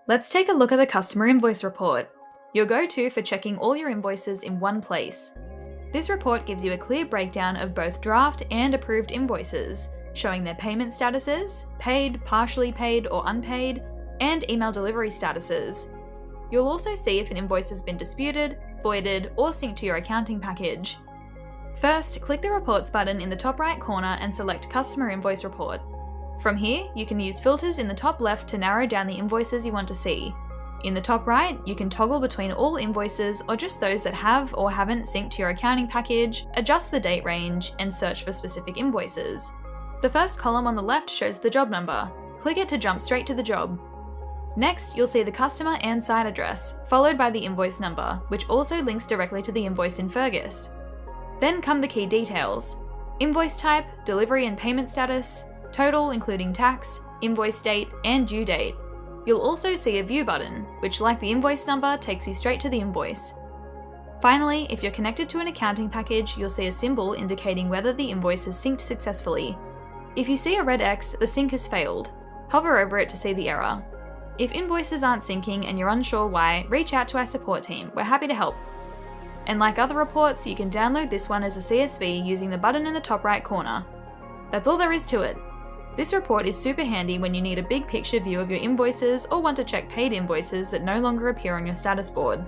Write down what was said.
Let's take a look at the Customer Invoice Report, your go-to for checking all your invoices in one place. This report gives you a clear breakdown of both draft and approved invoices, showing their payment statuses, paid, partially paid, or unpaid, and email delivery statuses. You'll also see if an invoice has been disputed, voided, or synced to your accounting package. First, click the Reports button in the top right corner and select Customer Invoice Report. From here, you can use filters in the top left to narrow down the invoices you want to see. In the top right, you can toggle between all invoices or just those that have or haven't synced to your accounting package, adjust the date range, and search for specific invoices. The first column on the left shows the job number. Click it to jump straight to the job. Next, you'll see the customer and site address, followed by the invoice number, which also links directly to the invoice in Fergus. Then come the key details: invoice type, delivery and payment status, total including tax, invoice date, and due date. You'll also see a view button, which, like the invoice number, takes you straight to the invoice. Finally, if you're connected to an accounting package, you'll see a symbol indicating whether the invoice is synced successfully. If you see a red X, the sync has failed. Hover over it to see the error. If invoices aren't syncing and you're unsure why, reach out to our support team. We're happy to help. And like other reports, you can download this one as a CSV using the button in the top right corner. That's all there is to it. This report is super handy when you need a big picture view of your invoices or want to check paid invoices that no longer appear on your status board.